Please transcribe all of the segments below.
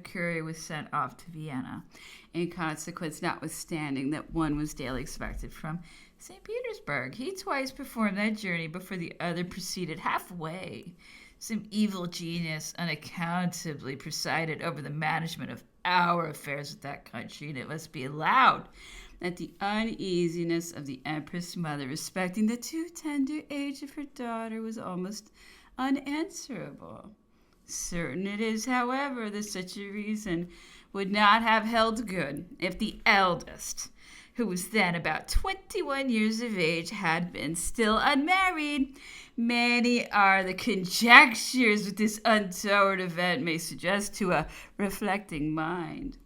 courier was sent off to Vienna. In consequence, notwithstanding that one was daily expected from St. Petersburg, he twice performed that journey before the other proceeded halfway. Some evil genius unaccountably presided over the management of our affairs with that country, and it must be allowed that the uneasiness of the Empress Mother respecting the too tender age of her daughter was almost unanswerable. Certain it is, however, that such a reason would not have held good if the eldest, who was then about 21 years of age, had been still unmarried. Many are the conjectures which this untoward event may suggest to a reflecting mind.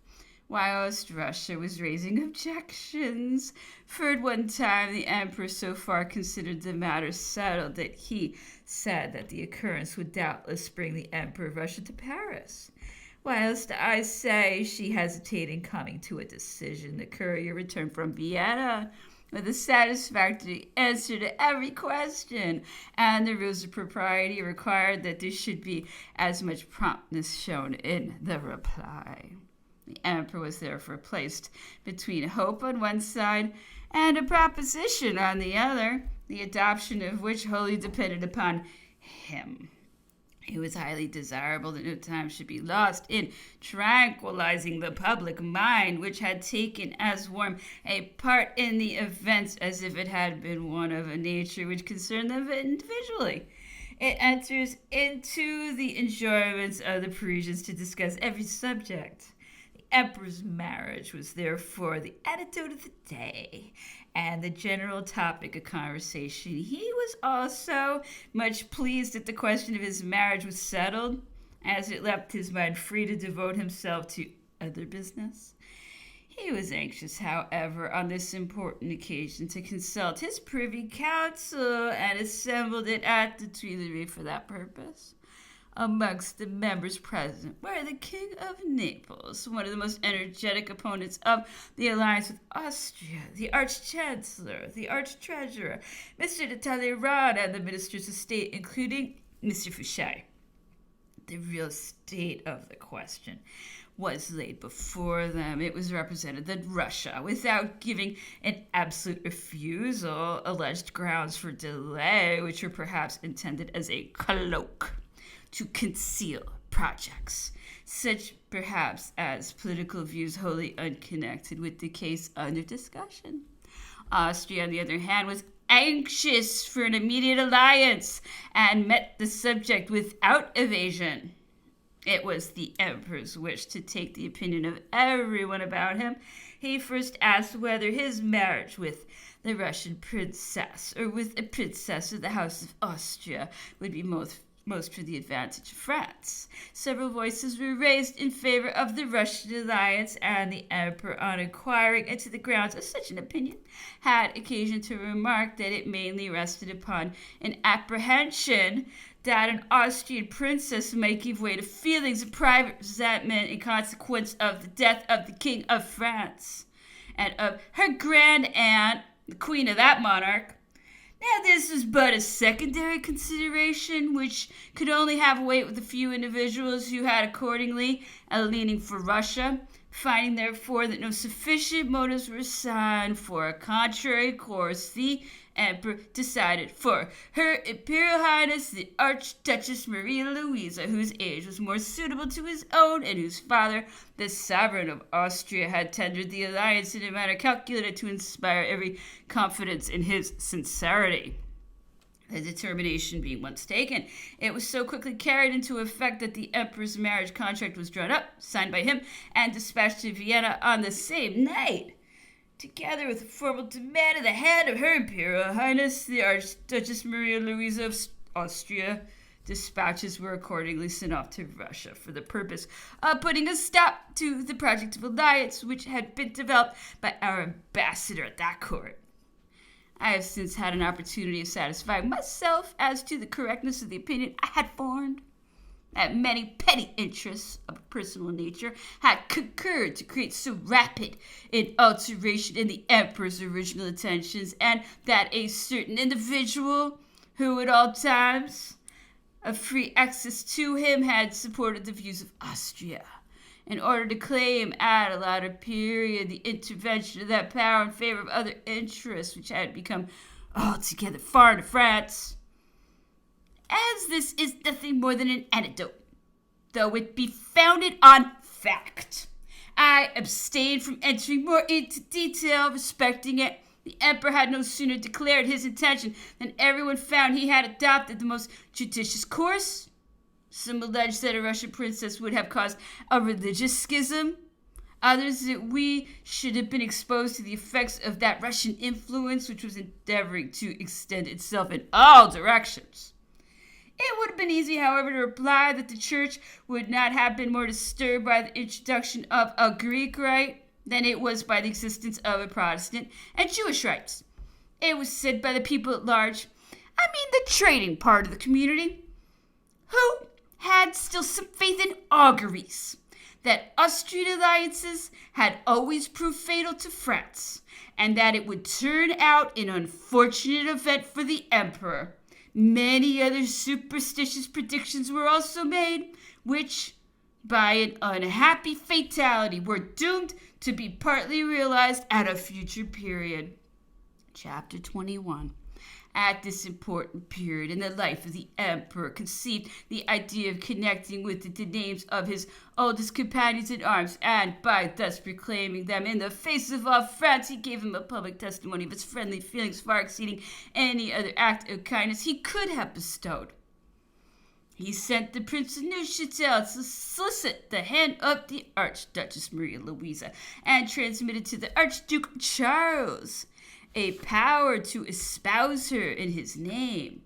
Whilst Russia was raising objections, for at one time the emperor so far considered the matter settled that he said that the occurrence would doubtless bring the Emperor of Russia to Paris. Whilst I say she hesitated in coming to a decision, the courier returned from Vienna with a satisfactory answer to every question, and the rules of propriety required that there should be as much promptness shown in the reply. The emperor was therefore placed between hope on one side and a proposition on the other, the adoption of which wholly depended upon him. It was highly desirable that no time should be lost in tranquilizing the public mind, which had taken as warm a part in the events as if it had been one of a nature which concerned them individually. It enters into the enjoyments of the Parisians to discuss every subject. Emperor's marriage was therefore the anecdote of the day and the general topic of conversation. He was also much pleased that the question of his marriage was settled, as it left his mind free to devote himself to other business. He was anxious, however, on this important occasion to consult his privy council, and assembled it at the Tuileries for that purpose. Amongst the members present were the King of Naples, one of the most energetic opponents of the alliance with Austria, the Arch-Chancellor, the Arch-Treasurer, Mr. de Talleyrand, and the Ministers of State, including Mr. Fouché. The real state of the question was laid before them. It was represented that Russia, without giving an absolute refusal, alleged grounds for delay, which were perhaps intended as a cloak to conceal projects, such perhaps as political views wholly unconnected with the case under discussion. Austria, on the other hand, was anxious for an immediate alliance and met the subject without evasion. It was the emperor's wish to take the opinion of everyone about him. He first asked whether his marriage with the Russian princess or with a princess of the House of Austria would be most for the advantage of France. Several voices were raised in favor of the Russian alliance, and the emperor, on inquiring into the grounds of such an opinion, had occasion to remark that it mainly rested upon an apprehension that an Austrian princess might give way to feelings of private resentment in consequence of the death of the King of France and of her grand aunt, the queen of that monarch. Now, this was but a secondary consideration, which could only have weight with a few individuals who had accordingly a leaning for Russia. Finding, therefore, that no sufficient motives were assigned for a contrary course, the emperor decided for Her Imperial Highness the Archduchess Maria Louisa, whose age was more suitable to his own, and whose father, the sovereign of Austria, had tendered the alliance in a manner calculated to inspire every confidence in his sincerity. The determination being once taken, it was so quickly carried into effect that the emperor's marriage contract was drawn up, signed by him, and dispatched to Vienna on the same night, together with a formal demand of the hand of Her Imperial Highness the Archduchess Maria Louisa of Austria. Dispatches were accordingly sent off to Russia for the purpose of putting a stop to the project of alliance which had been developed by our ambassador at that court. I have since had an opportunity of satisfying myself as to the correctness of the opinion I had formed, that many petty interests of a personal nature had concurred to create so rapid an alteration in the emperor's original intentions, and that a certain individual who at all times of free access to him had supported the views of Austria in order to claim at a later period the intervention of that power in favor of other interests which had become altogether foreign to France. As this is nothing more than an anecdote, though it be founded on fact, I abstain from entering more into detail respecting it. The emperor had no sooner declared his intention than everyone found he had adopted the most judicious course. Some allege that a Russian princess would have caused a religious schism. Others that we should have been exposed to the effects of that Russian influence which was endeavoring to extend itself in all directions. It would have been easy, however, to reply that the Church would not have been more disturbed by the introduction of a Greek rite than it was by the existence of a Protestant and Jewish rites. It was said by the people at large, I mean the trading part of the community, who had still some faith in auguries, that Austrian alliances had always proved fatal to France, and that it would turn out an unfortunate event for the emperor. Many other superstitious predictions were also made, which, by an unhappy fatality, were doomed to be partly realized at a future period. Chapter 21. At this important period in the life of the emperor conceived the idea of connecting with the names of his oldest companions in arms, and by thus proclaiming them in the face of all France, he gave them a public testimony of his friendly feelings far exceeding any other act of kindness he could have bestowed. He sent the Prince of Neuchâtel to solicit the hand of the Archduchess Maria Louisa, and transmitted to the Archduke Charles a power to espouse her in his name.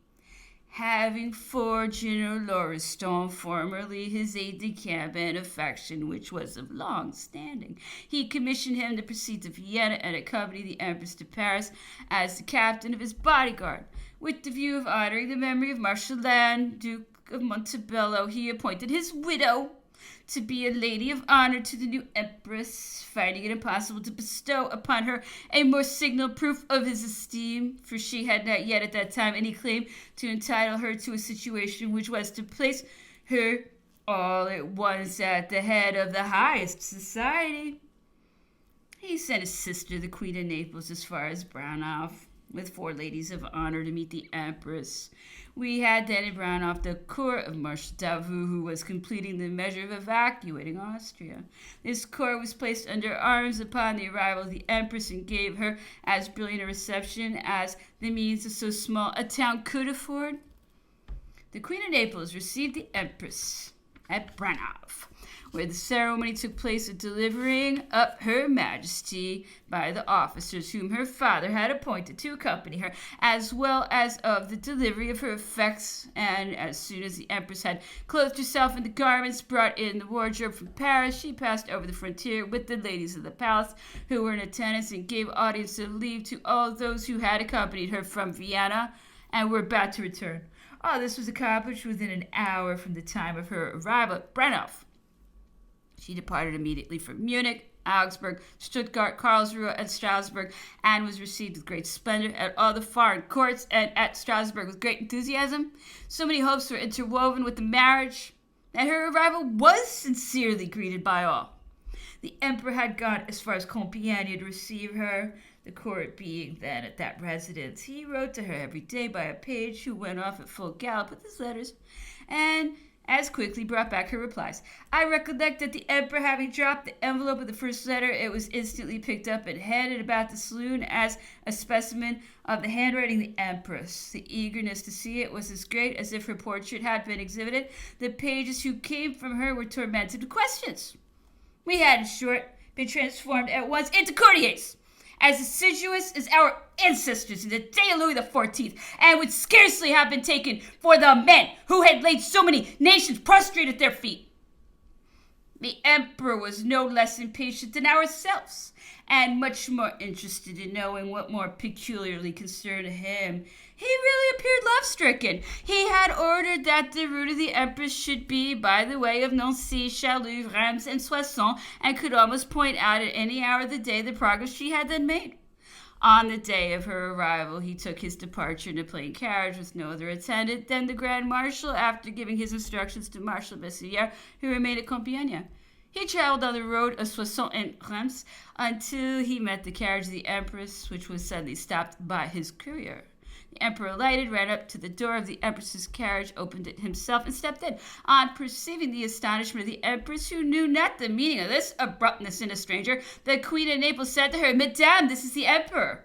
Having for General Lauriston formerly his aide-de-camp and affection which was of long standing, he commissioned him to proceed to Vienna and accompany the Empress to Paris as the captain of his bodyguard. With the view of honoring the memory of Marshal Lannes, Duke of Montebello, he appointed his widow to be a lady of honor to the new empress, finding it impossible to bestow upon her a more signal proof of his esteem, for she had not yet at that time any claim to entitle her to a situation which was to place her all at once at the head of the highest society. He sent his sister, the Queen of Naples, as far as Braunau, with 4 ladies of honor to meet the empress. We had then in Braunau the court of Marshal Davout, who was completing the measure of evacuating Austria. This court was placed under arms upon the arrival of the empress and gave her as brilliant a reception as the means of so small a town could afford. The Queen of Naples received the empress at Braunau, where the ceremony took place of delivering up her majesty by the officers whom her father had appointed to accompany her, as well as of the delivery of her effects. And as soon as the empress had clothed herself in the garments brought in the wardrobe from Paris, she passed over the frontier with the ladies of the palace who were in attendance, and gave audience of leave to all those who had accompanied her from Vienna and were about to return. All this was accomplished within an hour from the time of her arrival at Braunau. She departed immediately for Munich, Augsburg, Stuttgart, Karlsruhe, and Strasbourg, and was received with great splendor at all the foreign courts, and at Strasbourg with great enthusiasm. So many hopes were interwoven with the marriage that her arrival was sincerely greeted by all. The emperor had gone as far as Compiègne to receive her, the court being then at that residence. He wrote to her every day by a page who went off at full gallop with his letters, and as quickly brought back her replies. I recollect that the emperor having dropped the envelope of the first letter, it was instantly picked up and handed about the saloon as a specimen of the handwriting of the empress. The eagerness to see it was as great as if her portrait had been exhibited. The pages who came from her were tormented with questions. We had, in short, been transformed at once into courtiers, as assiduous as our ancestors in the day of Louis XIV, and would scarcely have been taken for the men who had laid so many nations prostrate at their feet. The emperor was no less impatient than ourselves, and much more interested in knowing what more peculiarly concerned him. He really appeared love-stricken. He had ordered that the route of the empress should be by the way of Nancy, Chaillot, Reims, and Soissons, and could almost point out at any hour of the day the progress she had then made. On the day of her arrival, he took his departure in a plain carriage with no other attendant than the Grand Marshal, after giving his instructions to Marshal Bessillère, who remained at Compiègne. He traveled on the road of Soissons and Reims until he met the carriage of the Empress, which was suddenly stopped by his courier. The Emperor alighted, ran up to the door of the Empress's carriage, opened it himself, and stepped in. On perceiving the astonishment of the Empress, who knew not the meaning of this abruptness in a stranger, the Queen of Naples said to her, "Madame, this is the Emperor."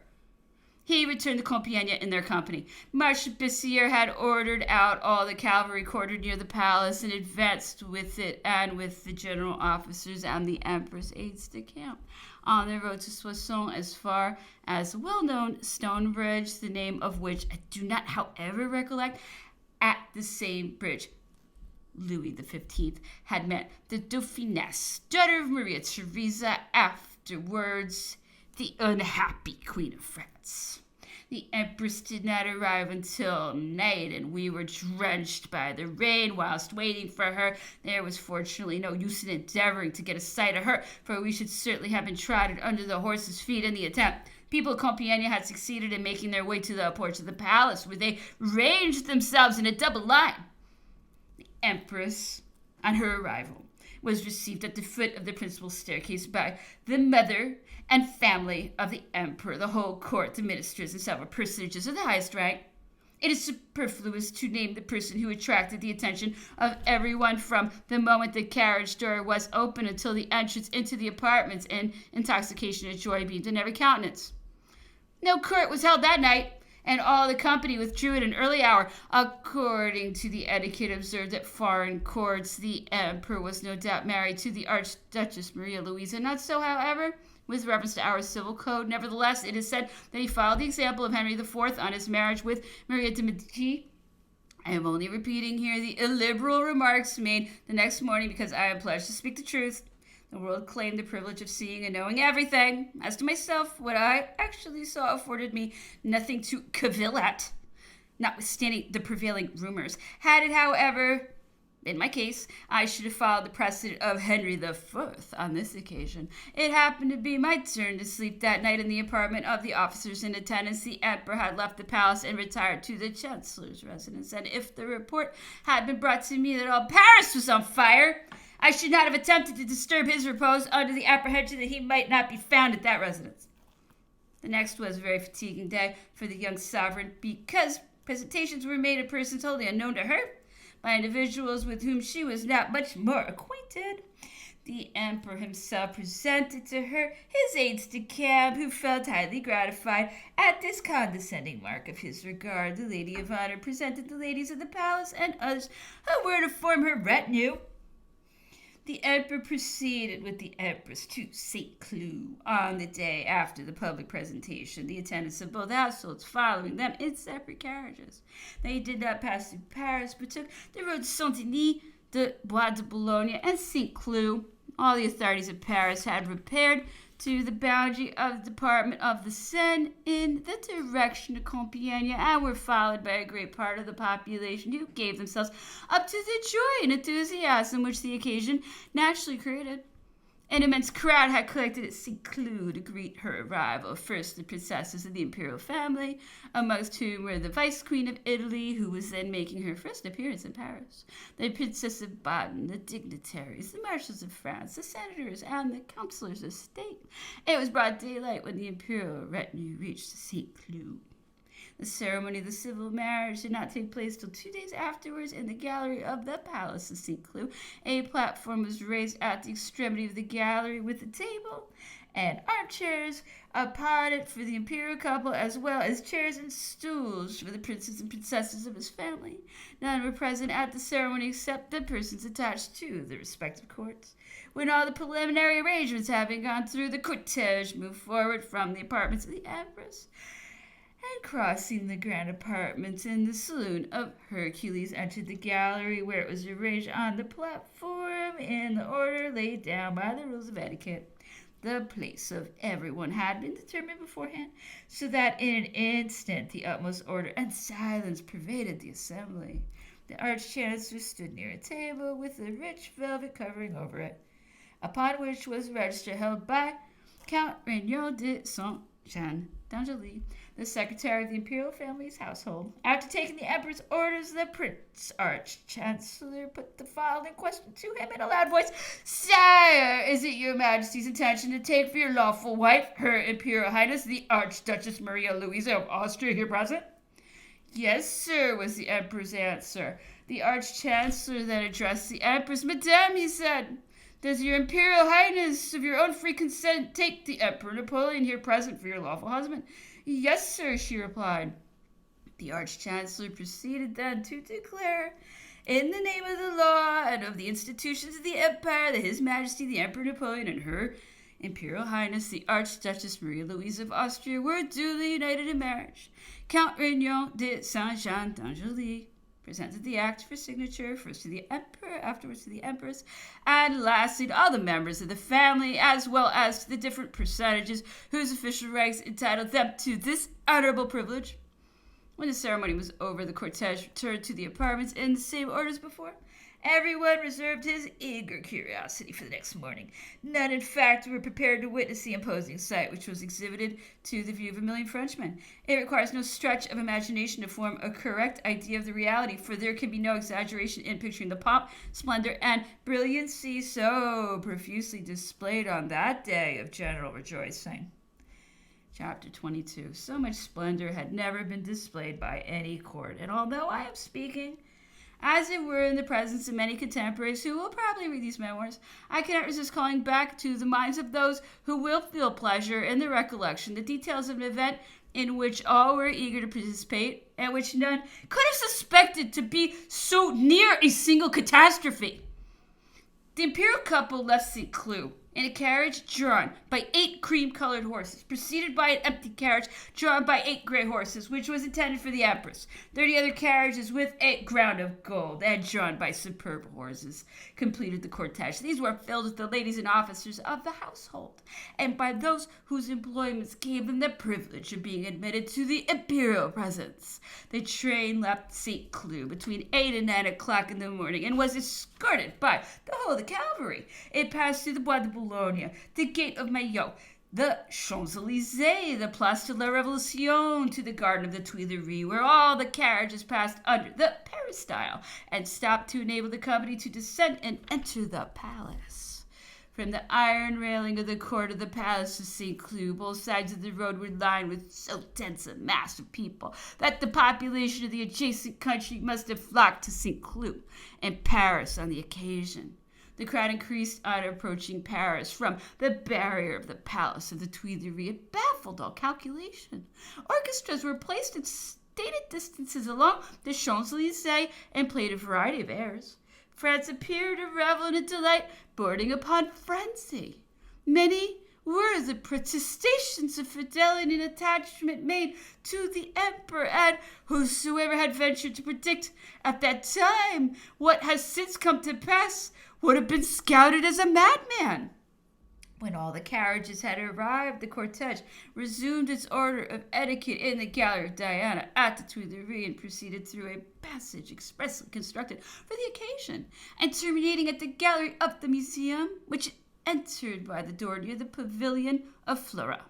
He returned to Compiègne in their company. Marshal Bessières had ordered out all the cavalry quartered near the palace and advanced with it and with the general officers and the Emperor's aides-de-camp on the road to Soissons as far as the well-known stone bridge, the name of which I do not, however, recollect. At the same bridge, Louis XV had met the Dauphiness, daughter of Maria Theresa, afterwards the unhappy Queen of France. The Empress did not arrive until night, and we were drenched by the rain whilst waiting for her. There was fortunately no use in endeavoring to get a sight of her, for we should certainly have been trodden under the horses' feet in the attempt. People of Compiègne had succeeded in making their way to the porch of the palace, where they ranged themselves in a double line. The Empress, on her arrival, was received at the foot of the principal staircase by the mother and family of the Emperor, the whole court, the ministers, and several personages of the highest rank. It is superfluous to name the person who attracted the attention of everyone from the moment the carriage door was open until the entrance into the apartments, and intoxication and joy beamed in every countenance. No court was held that night, and all the company withdrew at an early hour. According to the etiquette observed at foreign courts, the Emperor was no doubt married to the Archduchess Maria Louisa. Not so, however, with reference to our civil code. Nevertheless, it is said that he followed the example of Henry IV on his marriage with Maria de Medici. I am only repeating here the illiberal remarks made the next morning because I am pledged to speak the truth. The world claimed the privilege of seeing and knowing everything. As to myself, what I actually saw afforded me nothing to cavil at, notwithstanding the prevailing rumors. Had it, however, in my case, I should have followed the precedent of Henry IV on this occasion. It happened to be my turn to sleep that night in the apartment of the officers in attendance. The Emperor had left the palace and retired to the Chancellor's residence, and if the report had been brought to me that all Paris was on fire, I should not have attempted to disturb his repose under the apprehension that he might not be found at that residence. The next was a very fatiguing day for the young sovereign, because presentations were made of persons wholly unknown to her, by individuals with whom she was not much more acquainted. The Emperor himself presented to her his aides-de-camp, who felt highly gratified at this condescending mark of his regard. The lady of honor presented the ladies of the palace and others who were to form her retinue. The Emperor proceeded with the Empress to St. Cloud on the day after the public presentation, the attendants of both households following them in separate carriages. They did not pass through Paris, but took the road to Saint-Denis, the Bois de Boulogne, and St. Cloud. All the authorities of Paris had repaired to the boundary of the Department of the Seine in the direction of Compiègne, and were followed by a great part of the population, who gave themselves up to the joy and enthusiasm which the occasion naturally created. An immense crowd had collected at St. Cloud to greet her arrival. First, the princesses of the imperial family, amongst whom were the Vice Queen of Italy, who was then making her first appearance in Paris, the Princess of Baden, the dignitaries, the marshals of France, the senators, and the councillors of state. It was broad daylight when the imperial retinue reached St. Cloud. The ceremony of the civil marriage did not take place till 2 days afterwards in the gallery of the Palace of St. Cloud. A platform was raised at the extremity of the gallery with a table and armchairs upon it for the imperial couple, as well as chairs and stools for the princes and princesses of his family. None were present at the ceremony except the persons attached to the respective courts. When all the preliminary arrangements having gone through, the cortege moved forward from the apartments of the Empress, and crossing the grand apartments in the saloon of Hercules, entered the gallery, where it was arranged on the platform in the order laid down by the rules of etiquette. The place of everyone had been determined beforehand, so that in an instant the utmost order and silence pervaded the assembly. The arch-chancellor stood near a table with a rich velvet covering over it, upon which was a register held by Count Regnault de Saint-Jean d'Angely, the secretary of the imperial family's household. After taking the emperor's orders, the prince arch-chancellor put the following question to him in a loud voice. Sire, is it your majesty's intention to take for your lawful wife, her imperial highness, the Archduchess Maria Louisa of Austria, here present? Yes, sir, was the emperor's answer. The arch-chancellor then addressed the empress. Madame, he said, does your imperial highness of your own free consent take the Emperor Napoleon here present for your lawful husband? Yes, sir, she replied. The arch-chancellor proceeded then to declare, in the name of the law and of the institutions of the empire, that His Majesty the Emperor Napoleon and her Imperial Highness the Archduchess Maria Louisa of Austria were duly united in marriage. Count Régnant de Saint-Jean d'Angely presented the act for signature, first to the emperor, afterwards to the empress, and lastly to all the members of the family, as well as to the different personages whose official ranks entitled them to this honorable privilege. When the ceremony was over, the cortege returned to the apartments in the same order as before. Everyone reserved his eager curiosity for the next morning. None, in fact, were prepared to witness the imposing sight which was exhibited to the view of a million Frenchmen. It requires no stretch of imagination to form a correct idea of the reality, for there can be no exaggeration in picturing the pomp, splendor, and brilliancy so profusely displayed on that day of general rejoicing. Chapter 22. So much splendor had never been displayed by any court, and although I am speaking as it were in the presence of many contemporaries who will probably read these memoirs, I cannot resist calling back to the minds of those who will feel pleasure in the recollection the details of an event in which all were eager to participate, and which none could have suspected to be so near a single catastrophe. The imperial couple left St. Cloud in a carriage drawn by 8 cream-colored horses, preceded by an empty carriage drawn by 8 gray horses, which was intended for the empress. 30 other carriages with a ground of gold and drawn by superb horses completed the cortege. These were filled with the ladies and officers of the household, and by those whose employments gave them the privilege of being admitted to the imperial presence. The train left St. Cloud between 8 and 9 o'clock in the morning, and was escorted by the whole of the cavalry. It passed through the Bois de Boulogne, the Gate of Maillot, the Champs-Élysées, the Place de la Révolution, to the Garden of the Tuileries, where all the carriages passed under the peristyle and stopped to enable the company to descend and enter the palace. From the iron railing of the court of the palace of St. Cloud, both sides of the road were lined with so dense a mass of people that the population of the adjacent country must have flocked to St. Cloud and Paris on the occasion. The crowd increased on approaching Paris from the barrier of the palace of the Tuileries. It baffled all calculation. Orchestras were placed at stated distances along the Champs-Élysées and played a variety of airs. France appeared to revel in a delight bordering upon frenzy. Many were the protestations of fidelity and attachment made to the emperor, and whosoever had ventured to predict at that time what has since come to pass would have been scouted as a madman. When all the carriages had arrived, the cortege resumed its order of etiquette in the Gallery of Diana at the Tuileries and proceeded through a passage expressly constructed for the occasion, and terminating at the Gallery of the Museum, which entered by the door near the Pavilion of Flora.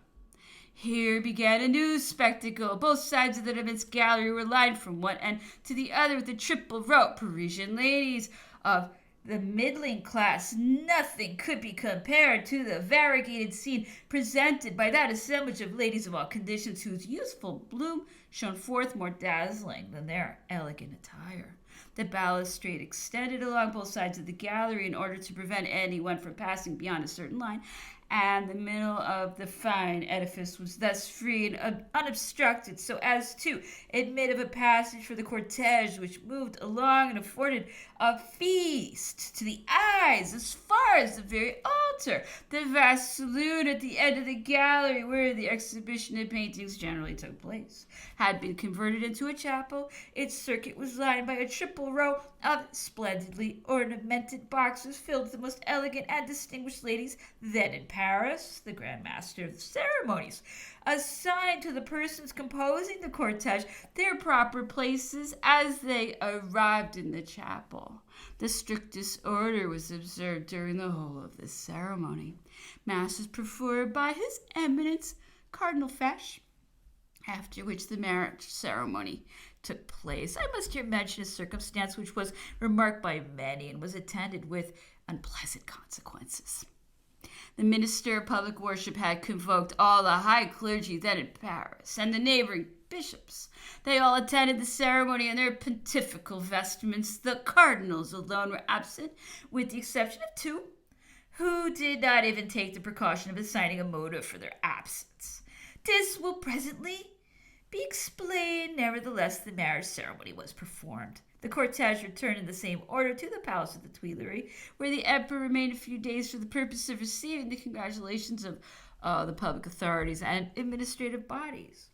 Here began a new spectacle. Both sides of the immense gallery were lined from one end to the other with a triple row of Parisian ladies of the middling class. Nothing could be compared to the variegated scene presented by that assemblage of ladies of all conditions, whose youthful bloom shone forth more dazzling than their elegant attire. The balustrade extended along both sides of the gallery in order to prevent anyone from passing beyond a certain line, and the middle of the fine edifice was thus free and unobstructed, so as to admit of a passage for the cortege, which moved along and afforded a feast to the eyes as far as the very altar. The vast saloon at the end of the gallery, where the exhibition of paintings generally took place, had been converted into a chapel. Its circuit was lined by a triple row of splendidly ornamented boxes filled with the most elegant and distinguished ladies then in Paris. The Grand Master of the ceremonies assigned to the persons composing the cortege their proper places as they arrived in the chapel. The strictest order was observed during the whole of this ceremony. Mass was performed by His Eminence Cardinal Fesch, after which the marriage ceremony took place. I must here mention a circumstance which was remarked by many and was attended with unpleasant consequences. The minister of public worship had convoked all the high clergy then in Paris and the neighboring bishops. They all attended the ceremony in their pontifical vestments. The cardinals alone were absent, with the exception of two, who did not even take the precaution of assigning a motive for their absence. This will presently be explained. Nevertheless, the marriage ceremony was performed. The cortege returned in the same order to the palace of the Tuileries, where the emperor remained a few days for the purpose of receiving the congratulations of the public authorities and administrative bodies.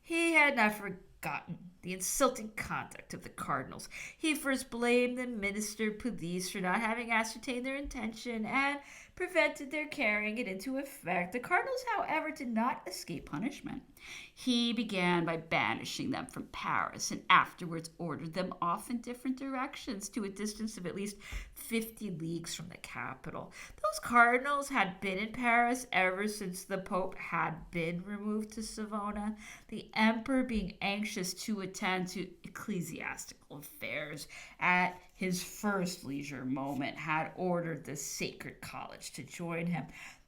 He had not forgotten the insulting conduct of the cardinals. He first blamed the minister of police for not having ascertained their intention and prevented their carrying it into effect. The cardinals, however, did not escape punishment. He began by banishing them from Paris and afterwards ordered them off in different directions to a distance of at least 50 leagues from the capital. Those cardinals had been in Paris ever since the Pope had been removed to Savona, the emperor being anxious to attend to ecclesiastical affairs at his first leisure moment, had ordered the Sacred College to join him.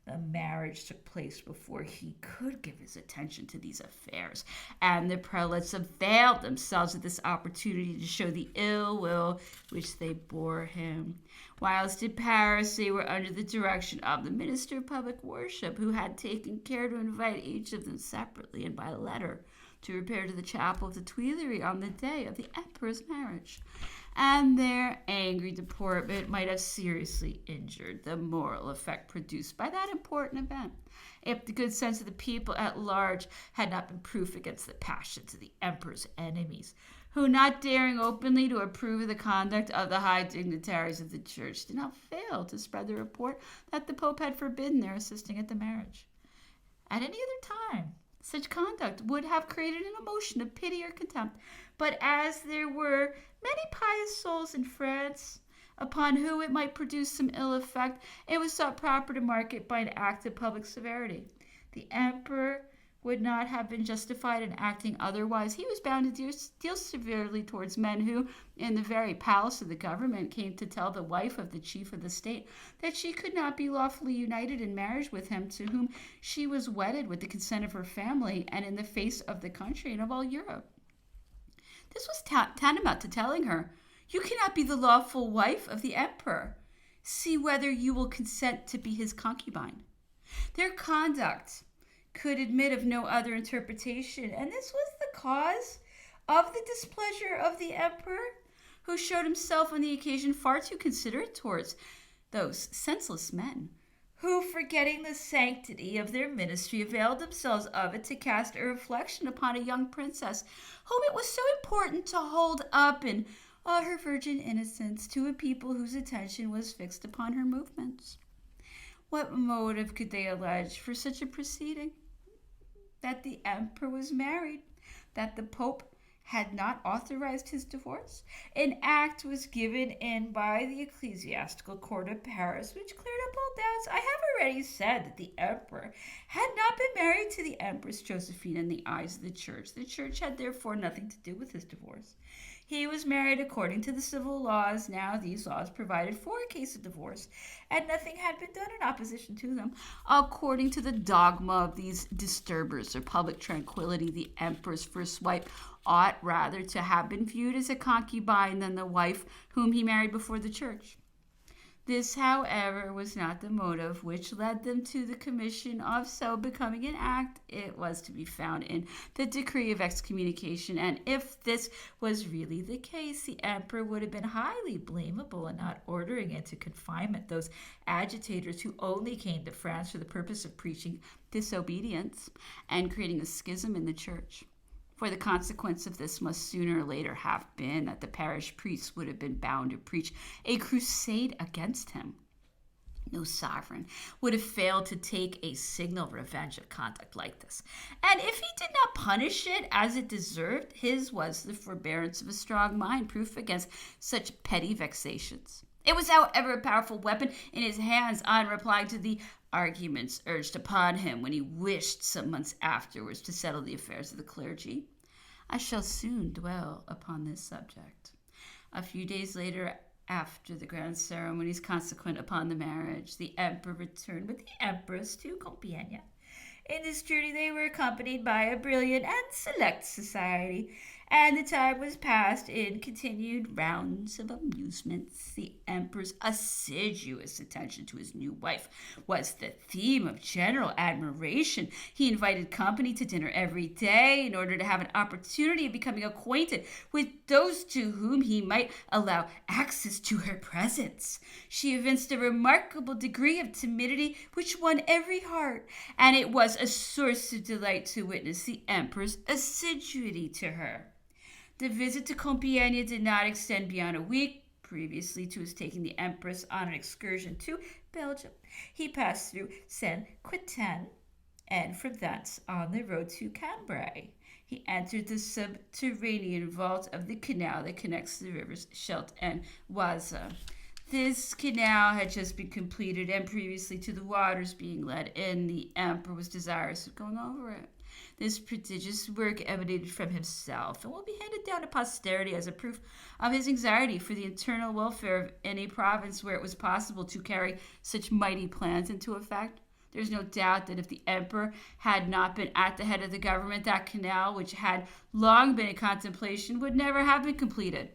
The marriage took place before he could give his attention to these affairs, and the prelates availed themselves of this opportunity to show the ill will which they bore him. Whilst in Paris, they were under the direction of the minister of public worship, who had taken care to invite each of them separately and by letter to repair to the chapel of the Tuileries on the day of the emperor's marriage. And their angry deportment might have seriously injured the moral effect produced by that important event, if the good sense of the people at large had not been proof against the passions of the emperor's enemies, who, not daring openly to approve of the conduct of the high dignitaries of the church, did not fail to spread the report that the Pope had forbidden their assisting at the marriage. At any other time, such conduct would have created an emotion of pity or contempt, but as there were many pious souls in France upon whom it might produce some ill effect, it was thought proper to mark it by an act of public severity. The emperor would not have been justified in acting otherwise. He was bound to deal severely towards men who, in the very palace of the government, came to tell the wife of the chief of the state that she could not be lawfully united in marriage with him, to whom she was wedded with the consent of her family and in the face of the country and of all Europe. This was tantamount to telling her, "You cannot be the lawful wife of the emperor. See whether you will consent to be his concubine." Their conduct could admit of no other interpretation, and this was the cause of the displeasure of the emperor, who showed himself on the occasion far too considerate towards those senseless men, who, forgetting the sanctity of their ministry, availed themselves of it to cast a reflection upon a young princess, whom it was so important to hold up in all her virgin innocence to a people whose attention was fixed upon her movements. What motive could they allege for such a proceeding? That the emperor was married, that the Pope had not authorized his divorce. An act was given in by the ecclesiastical court of Paris, which cleared up all doubts. I have already said that the emperor had not been married to the Empress Josephine in the eyes of the church. The church had therefore nothing to do with his divorce. He was married according to the civil laws. Now these laws provided for a case of divorce, and nothing had been done in opposition to them. According to the dogma of these disturbers of public tranquility, the emperor's first wife ought rather to have been viewed as a concubine than the wife whom he married before the church. This, however, was not the motive which led them to the commission of so becoming an act. It was to be found in the decree of excommunication, and if this was really the case, the emperor would have been highly blamable in not ordering into confinement those agitators who only came to France for the purpose of preaching disobedience and creating a schism in the church. For the consequence of this must sooner or later have been that the parish priests would have been bound to preach a crusade against him. No sovereign would have failed to take a signal revenge of conduct like this. And if he did not punish it as it deserved, his was the forbearance of a strong mind, proof against such petty vexations. It was, however, a powerful weapon in his hands on replying to the arguments urged upon him when he wished some months afterwards to settle the affairs of the clergy. I shall soon dwell upon this subject. A few days later, after the grand ceremonies consequent upon the marriage, the emperor returned with the empress to Compiègne. In this journey they were accompanied by a brilliant and select society, and the time was passed in continued rounds of amusements. The emperor's assiduous attention to his new wife was the theme of general admiration. He invited company to dinner every day in order to have an opportunity of becoming acquainted with those to whom he might allow access to her presence. She evinced a remarkable degree of timidity which won every heart, and it was a source of delight to witness the emperor's assiduity to her. The visit to Compiègne did not extend beyond a week. Previously to his taking the empress on an excursion to Belgium, he passed through Saint-Quentin, and from thence on the road to Cambrai. He entered the subterranean vault of the canal that connects the rivers Scheldt and Oise. This canal had just been completed, and previously to the waters being let in, the emperor was desirous of going over it. This prodigious work emanated from himself and will be handed down to posterity as a proof of his anxiety for the internal welfare of any province where it was possible to carry such mighty plans into effect. There is no doubt that if the emperor had not been at the head of the government, that canal, which had long been in contemplation, would never have been completed.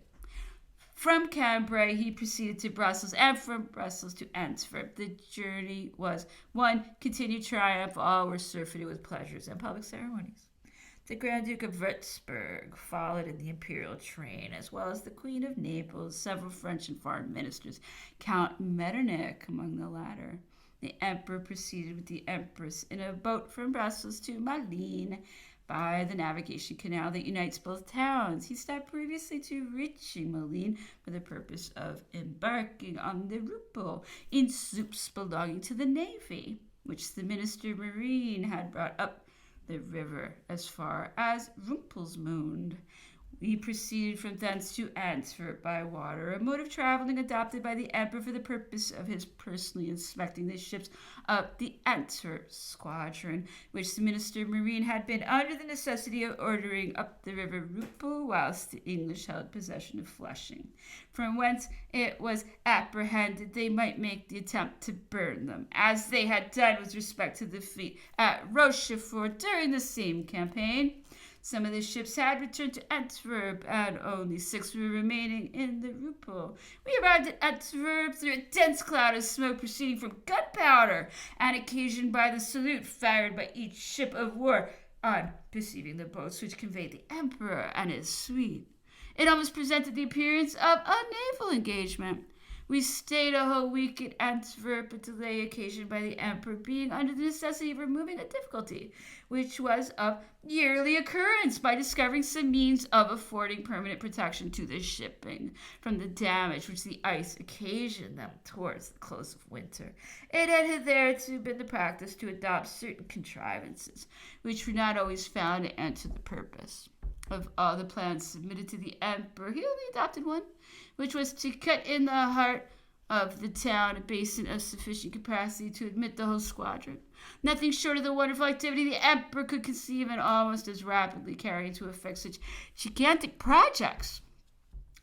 From Cambrai, he proceeded to Brussels, and from Brussels to Antwerp. The journey was one continued triumph. All were surfeited with pleasures and public ceremonies. The Grand Duke of Hapsburg followed in the imperial train, as well as the Queen of Naples, several French and foreign ministers, Count Metternich among the latter. The emperor proceeded with the empress in a boat from Brussels to Malines, by the navigation canal that unites both towns. He stopped previously to reaching Malines for the purpose of embarking on the Ruppel in sloops belonging to the navy, which the Minister Marine had brought up the river as far as Rumpelsmund. We proceeded from thence to Antwerp by water, a mode of traveling adopted by the emperor for the purpose of his personally inspecting the ships of the Antwerp squadron, which the Minister Marine had been under the necessity of ordering up the river Ruppel, whilst the English held possession of Flushing, from whence it was apprehended they might make the attempt to burn them, as they had done with respect to the fleet at Rochefort during the same campaign. Some of the ships had returned to Antwerp, and only 6 were remaining in the Ruppel. We arrived at Antwerp through a dense cloud of smoke proceeding from gunpowder, and occasioned by the salute fired by each ship of war on perceiving the boats which conveyed the emperor and his suite. It almost presented the appearance of a naval engagement. We stayed a whole week at Antwerp, a delay occasioned by the emperor being under the necessity of removing a difficulty, which was of yearly occurrence, by discovering some means of affording permanent protection to the shipping from the damage which the ice occasioned them towards the close of winter. It had hitherto been the practice to adopt certain contrivances, which were not always found to answer the purpose. Of all the plans submitted to the emperor, he only adopted one, which was to cut in the heart of the town a basin of sufficient capacity to admit the whole squadron. Nothing short of the wonderful activity the emperor could conceive, and almost as rapidly carry into effect such gigantic projects.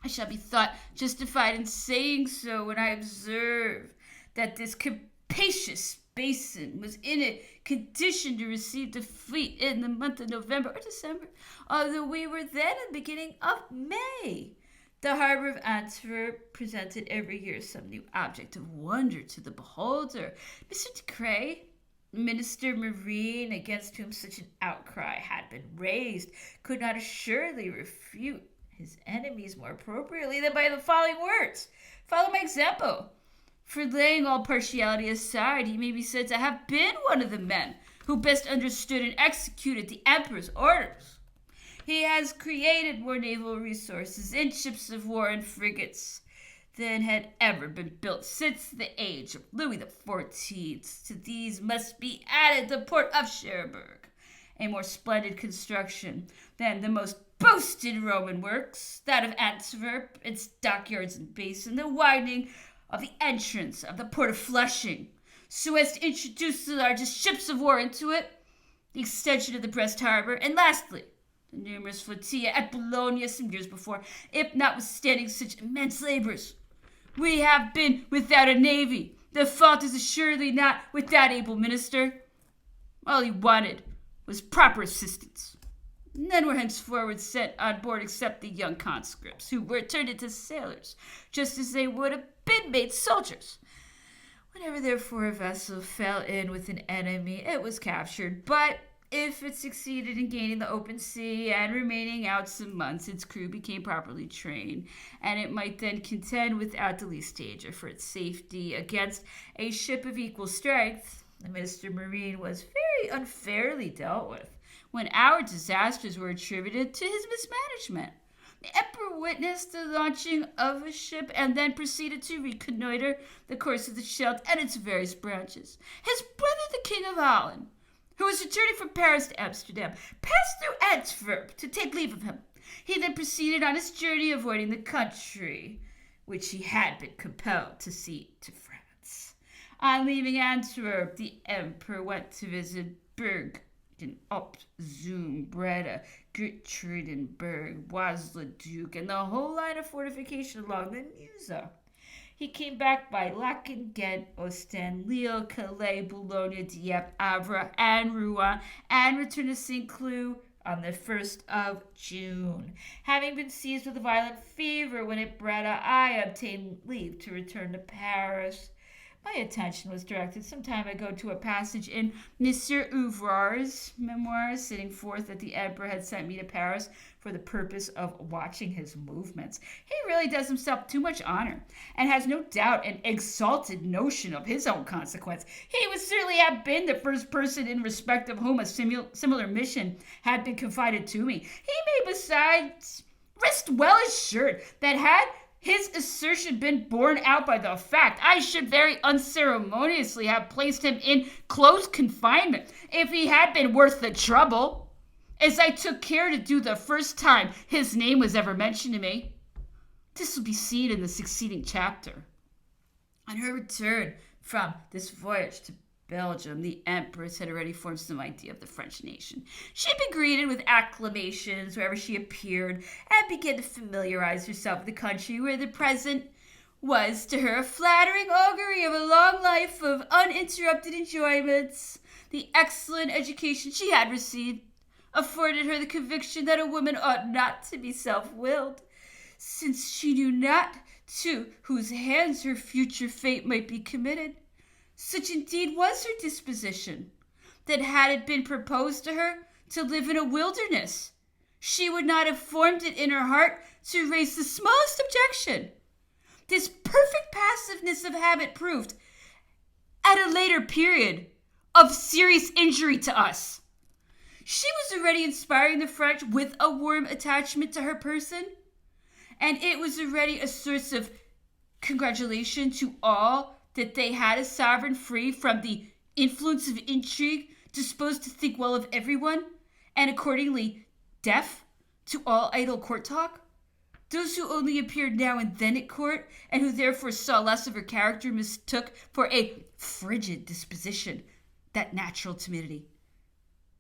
I shall be thought justified in saying so when I observe that this capacious basin was in a condition to receive the fleet in the month of November or December, although we were then in the beginning of May. The harbor of Antwerp presented every year some new object of wonder to the beholder. Mr. de Craye, Minister Marine, against whom such an outcry had been raised, could not assuredly refute his enemies more appropriately than by the following words. Follow my example. For laying all partiality aside, he may be said to have been one of the men who best understood and executed the emperor's orders. He has created more naval resources in ships of war and frigates than had ever been built since the age of Louis XIV. To these must be added the port of Cherbourg, a more splendid construction than the most boasted Roman works, that of Antwerp, its dockyards and basin, the widening of the entrance of the port of Flushing, so as to introduce the largest ships of war into it, the extension of the Brest harbor, and lastly, the numerous flotilla at Bologna some years before, if notwithstanding such immense labors, we have been without a navy. The fault is assuredly not with that able minister. All he wanted was proper assistance. None were henceforward sent on board except the young conscripts, who were turned into sailors, just as they would have been made soldiers. Whenever therefore a vessel fell in with an enemy, it was captured, but if it succeeded in gaining the open sea and remaining out some months, its crew became properly trained, and it might then contend without the least danger for its safety against a ship of equal strength. The Minister Marine was very unfairly dealt with when our disasters were attributed to his mismanagement. The emperor witnessed the launching of a ship and then proceeded to reconnoiter the course of the Scheldt and its various branches. His brother, the King of Holland, who was returning from Paris to Amsterdam, passed through Antwerp to take leave of him. He then proceeded on his journey, avoiding the country which he had been compelled to cede to France. On leaving Antwerp, the emperor went to visit Berg, Up, Zoom, Breda, Gertrudenberg, Wasleduc, and the whole line of fortification along the Meuse. He came back by Laeken, Ghent, Ostend, Lille, Calais, Boulogne, Dieppe, Havre, and Rouen, and returned to St. Cloud on the 1st of June. Having been seized with a violent fever when at Breda, I obtained leave to return to Paris. My attention was directed some time ago to a passage in Monsieur Ouvrard's Memoirs, setting forth that the emperor had sent me to Paris for the purpose of watching his movements. He really does himself too much honor, and has no doubt an exalted notion of his own consequence. He would certainly have been the first person in respect of whom a similar mission had been confided to me. He may besides rest well assured that had his assertion been borne out by the fact, I should very unceremoniously have placed him in close confinement if he had been worth the trouble, as I took care to do the first time his name was ever mentioned to me. This will be seen in the succeeding chapter. On her return from this voyage to Belgium, the Empress had already formed some idea of the French nation. She had been greeted with acclamations wherever she appeared, and began to familiarize herself with the country where the present was to her a flattering augury of a long life of uninterrupted enjoyments. The excellent education she had received afforded her the conviction that a woman ought not to be self-willed, since she knew not to whose hands her future fate might be committed. Such indeed was her disposition, that had it been proposed to her to live in a wilderness, she would not have formed it in her heart to raise the smallest objection. This perfect passiveness of habit proved, at a later period, of serious injury to us. She was already inspiring the French with a warm attachment to her person, and it was already a source of congratulation to all that they had a sovereign free from the influence of intrigue, disposed to think well of everyone, and accordingly deaf to all idle court talk. Those who only appeared now and then at court, and who therefore saw less of her character, mistook for a frigid disposition that natural timidity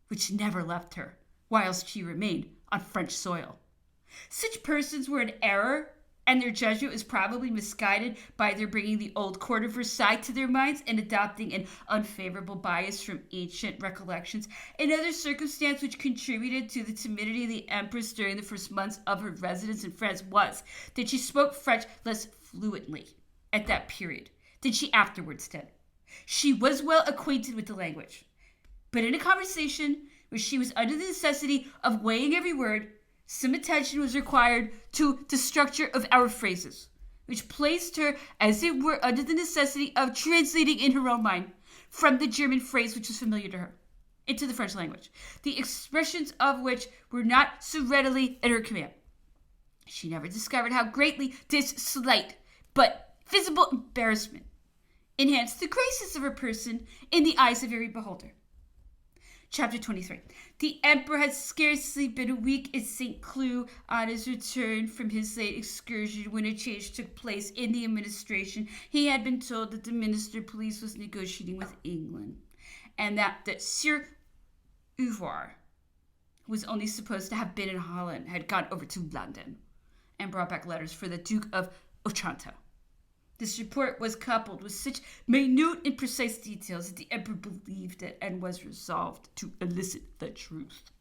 which never left her whilst she remained on French soil. Such persons were in error, and their judgment was probably misguided by their bringing the old court of Versailles to their minds and adopting an unfavorable bias from ancient recollections. Another circumstance which contributed to the timidity of the Empress during the first months of her residence in France was that she spoke French less fluently at that period than she afterwards did. She was well acquainted with the language, but in a conversation where she was under the necessity of weighing every word, some attention was required to the structure of our phrases, which placed her, as it were, under the necessity of translating in her own mind from the German phrase which was familiar to her into the French language, the expressions of which were not so readily at her command. She never discovered how greatly this slight but visible embarrassment enhanced the graces of her person in the eyes of every beholder. Chapter 23. The emperor had scarcely been a week at St. Cloud on his return from his late excursion when a change took place in the administration. He had been told that the minister of police was negotiating with England, and that Sir Savary, who was only supposed to have been in Holland, had gone over to London and brought back letters for the Duke of Otranto. This report was coupled with such minute and precise details that the emperor believed it and was resolved to elicit the truth.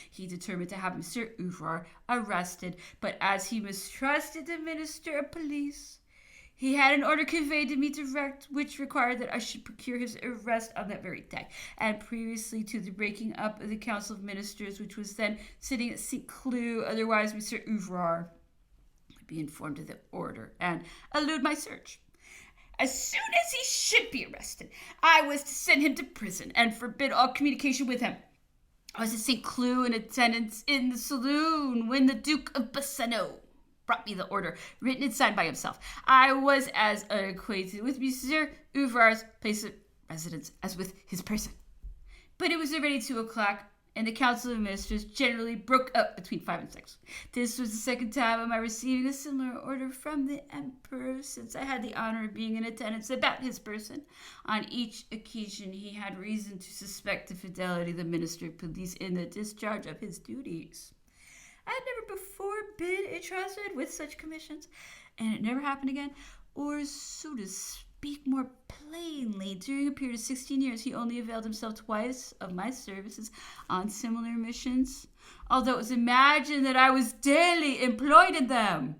He determined to have Monsieur Savary arrested, but as he mistrusted the minister of police, he had an order conveyed to me direct, which required that I should procure his arrest on that very day, and previously to the breaking up of the Council of Ministers, which was then sitting at St. Cloud. Otherwise, Monsieur Savary be informed of the order and elude my search. As soon as he should be arrested, I was to send him to prison and forbid all communication with him. I was at St. Cloud in attendance in the saloon when the Duke of Bassano brought me the order, written and signed by himself. I was as unacquainted with Monsieur Savary's place of residence as with his person. But it was already 2 o'clock, and the Council of Ministers generally broke up between 5 and 6. This was the second time of my receiving a similar order from the emperor, since I had the honor of being in attendance about his person. On each occasion he had reason to suspect the fidelity of the minister of police in the discharge of his duties. I had never before been entrusted with such commissions, and it never happened again, or so to speak more plainly, during a period of 16 years, he only availed himself twice of my services on similar missions, although it was imagined that I was daily employed in them.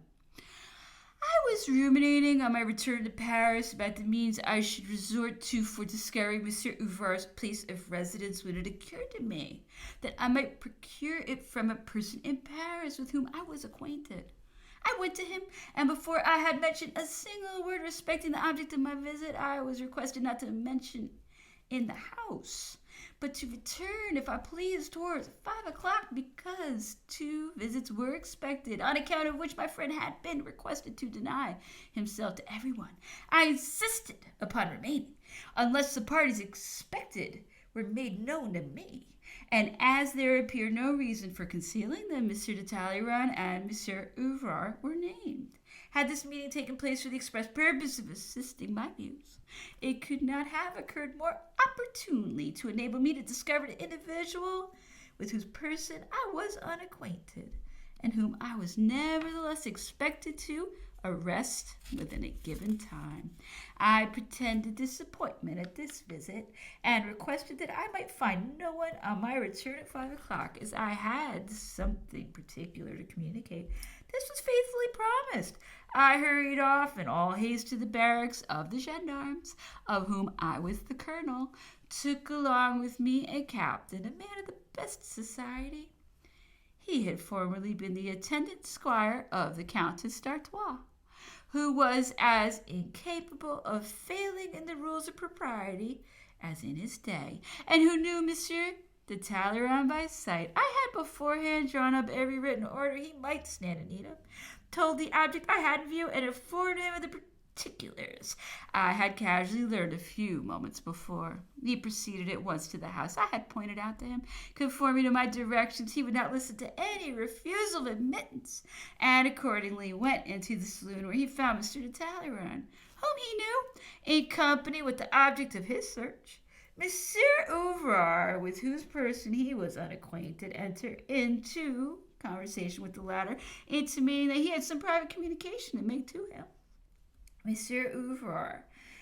I was ruminating on my return to Paris about the means I should resort to for discovering Monsieur Savary's place of residence when it occurred to me that I might procure it from a person in Paris with whom I was acquainted. I went to him, and before I had mentioned a single word respecting the object of my visit, I was requested not to mention in the house, but to return, if I pleased, towards 5 o'clock, because 2 visits were expected, on account of which my friend had been requested to deny himself to everyone. I insisted upon remaining, unless the parties expected were made known to me. And as there appeared no reason for concealing them, Monsieur de Talleyrand and Monsieur Savary were named. Had this meeting taken place for the express purpose of assisting my views, it could not have occurred more opportunely to enable me to discover the individual with whose person I was unacquainted, and whom I was nevertheless expected to arrest within a given time. I pretended disappointment at this visit, and requested that I might find no one on my return at 5 o'clock, as I had something particular to communicate. This was faithfully promised. I hurried off in all haste to the barracks of the gendarmes, of whom I was the colonel, took along with me a captain, a man of the best society. He had formerly been the attendant squire of the Countess d'Artois, who was as incapable of failing in the rules of propriety as in his day, and who knew Monsieur de Talleyrand by sight. I had beforehand drawn up every written order he might stand in need of, told the object I had in view, and informed him of the particulars I had casually learned a few moments before. He proceeded at once to the house I had pointed out to him. Conforming to my directions, he would not listen to any refusal of admittance, and accordingly went into the saloon, where he found Monsieur de Talleyrand, whom he knew, in company with the object of his search. Monsieur Savary, with whose person he was unacquainted, entered into conversation with the latter, intimating that he had some private communication to make to him. Monsieur Savary,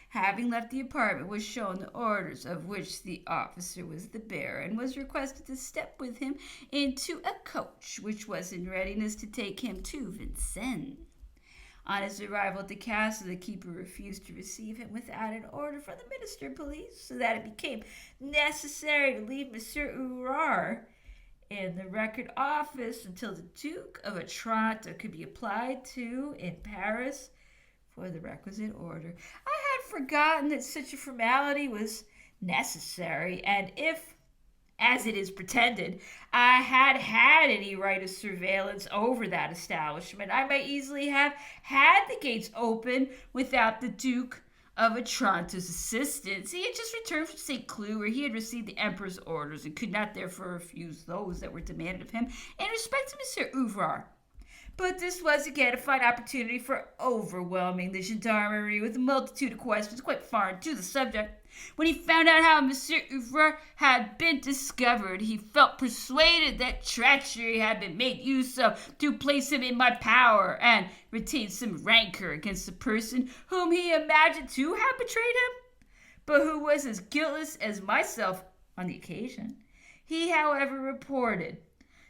having left the apartment, was shown the orders of which the officer was the bearer, and was requested to step with him into a coach which was in readiness to take him to Vincennes. On his arrival at the castle, the keeper refused to receive him without an order from the minister of police, so that it became necessary to leave Monsieur Savary in the record office until the Duke of Otranto could be applied to in Paris for the requisite order. I had forgotten that such a formality was necessary, and if, as it is pretended, I had had any right of surveillance over that establishment, I might easily have had the gates open without the Duke of Otranto's assistants. He had just returned from St. Cloud, where he had received the emperor's orders and could not therefore refuse those that were demanded of him in respect to Monsieur Ouvrard. But this was again a fine opportunity for overwhelming the gendarmerie with a multitude of questions quite foreign to the subject. When he found out how Monsieur Ouvrard had been discovered, he felt persuaded that treachery had been made use of to place him in my power, and retained some rancor against the person whom he imagined to have betrayed him, but who was as guiltless as myself on the occasion. He, however, reported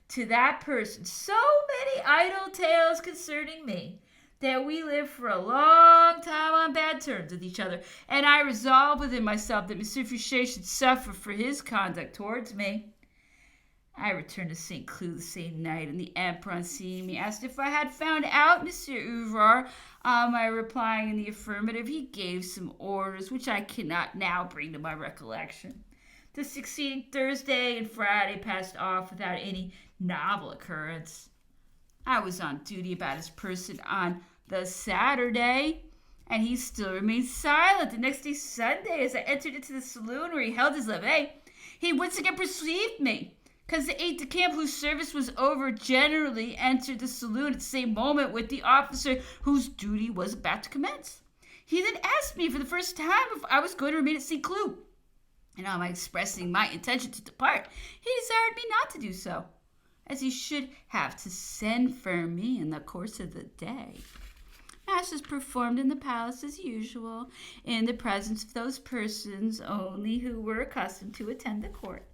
to that person so many idle tales concerning me that we lived for a long time on bad terms with each other, and I resolved within myself that Monsieur Fouché should suffer for his conduct towards me. I returned to St. Cloud the same night, and the emperor, on seeing me, asked if I had found out Monsieur Ouvrard. On my replying in the affirmative, he gave some orders which I cannot now bring to my recollection. The succeeding Thursday and Friday passed off without any novel occurrence. I was on duty about his person on the Saturday, and he still remained silent. The next day, Sunday, as I entered into the saloon where he held his levee, he once again perceived me, because the aide-de-camp, whose service was over, generally entered the saloon at the same moment with the officer whose duty was about to commence. He then asked me for the first time if I was going to remain at St. Cloud, and on my expressing my intention to depart, he desired me not to do so, as he should have to send for me in the course of the day. Mass was performed in the palace as usual, in the presence of those persons only who were accustomed to attend the court.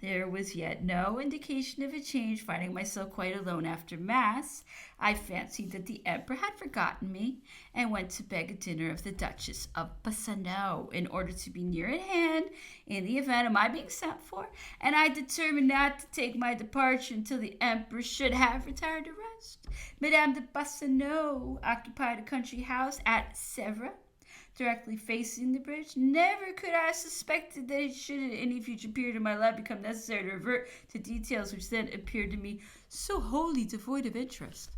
There was yet no indication of a change. Finding myself quite alone after Mass, I fancied that the emperor had forgotten me, and went to beg a dinner of the Duchess of Bassano in order to be near at hand in the event of my being sent for, and I determined not to take my departure until the emperor should have retired to rest. Madame de Bassano occupied a country house at Savary, directly facing the bridge. Never could I have suspected that it should at any future period of my life become necessary to revert to details which then appeared to me so wholly devoid of interest.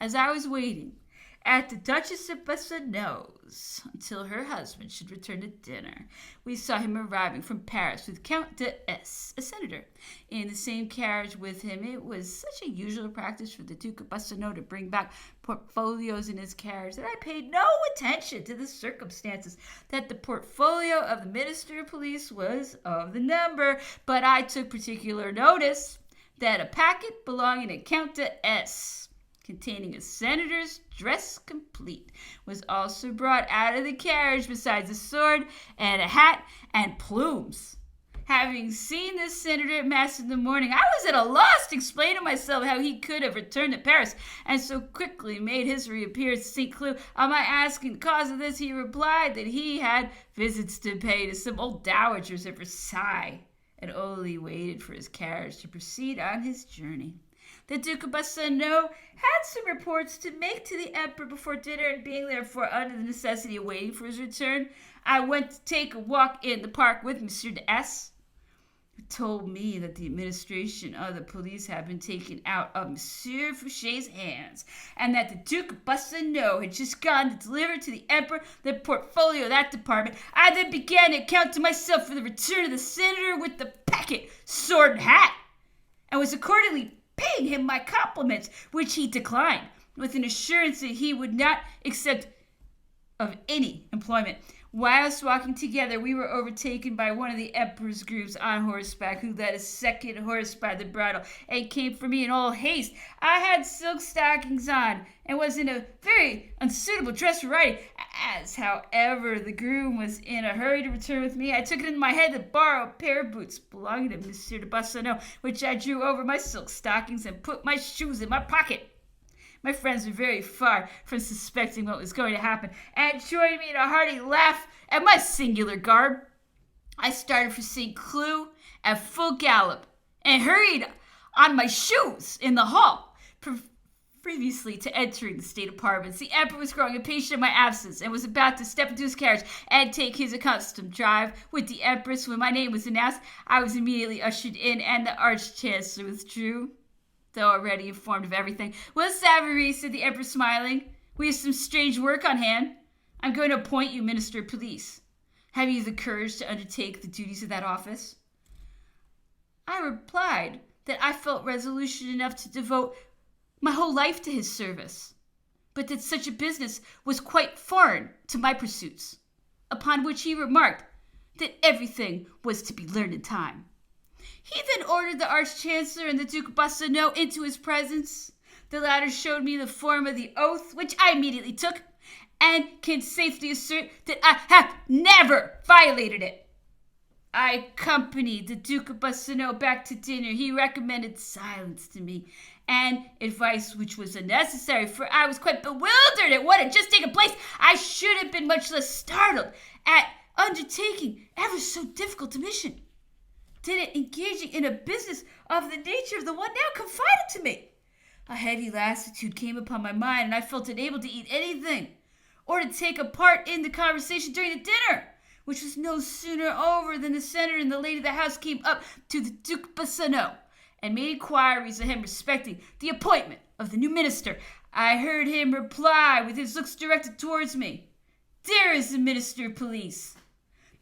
As I was waiting at the Duchess of Bassano's until her husband should return to dinner, we saw him arriving from Paris with Count de S, a senator, in the same carriage with him. It was such a usual practice for the Duke of Bassano to bring back portfolios in his carriage that I paid no attention to the circumstances that the portfolio of the Minister of Police was of the number, but I took particular notice that a packet belonging to Count de S, containing a senator's dress complete, was also brought out of the carriage, besides a sword and a hat and plumes. Having seen this senator at Mass in the morning, I was at a loss to explain to myself how he could have returned to Paris and so quickly made his reappearance at St. Cloud. On my asking the cause of this, he replied that he had visits to pay to some old dowagers at Versailles, and only waited for his carriage to proceed on his journey. The Duke of Bassano had some reports to make to the emperor before dinner, and being therefore under the necessity of waiting for his return, I went to take a walk in the park with Monsieur de S, who told me that the administration of the police had been taken out of Monsieur Fouché's hands, and that the Duke of Bassano had just gone to deliver to the emperor the portfolio of that department. I then began to account to myself for the return of the senator with the packet, sword, and hat, and was accordingly paying him my compliments, which he declined, with an assurance that he would not accept of any employment. Whilst walking together, we were overtaken by one of the emperor's grooms on horseback, who led a second horse by the bridle, and came for me in all haste. I had silk stockings on, and was in a very unsuitable dress for riding. As, however, the groom was in a hurry to return with me, I took it into my head to borrow a pair of boots belonging to Monsieur de Bassano, which I drew over my silk stockings and put my shoes in my pocket. My friends were very far from suspecting what was going to happen, and joined me in a hearty laugh at my singular garb. I started for St. Cloud at full gallop, and hurried on my shoes in the hall. Previously to entering the state apartments, the emperor was growing impatient of my absence, and was about to step into his carriage and take his accustomed drive with the empress. When my name was announced, I was immediately ushered in, and the arch-chancellor withdrew, though already informed of everything. "Well, Savary," said the emperor, smiling, "we have some strange work on hand." I'm going to appoint you Minister of Police. Have you the courage to undertake the duties of that office?" I replied that I felt resolution enough to devote my whole life to his service, but that such a business was quite foreign to my pursuits, upon which he remarked that everything was to be learned in time. He then ordered the Arch-Chancellor and the Duke of Bassano into his presence. The latter showed me the form of the oath, which I immediately took, and can safely assert that I have never violated it. I accompanied the Duke of Bassano back to dinner. He recommended silence to me, and advice which was unnecessary, for I was quite bewildered at what had just taken place. I should have been much less startled at undertaking ever so difficult a mission, did it engaging in a business of the nature of the one now confided to me. A heavy lassitude came upon my mind, and I felt unable to eat anything or to take a part in the conversation during the dinner, which was no sooner over than the senator and the lady of the house came up to the Duke of Bassano and made inquiries of him respecting the appointment of the new minister. I heard him reply with his looks directed towards me, "There is the Minister of Police."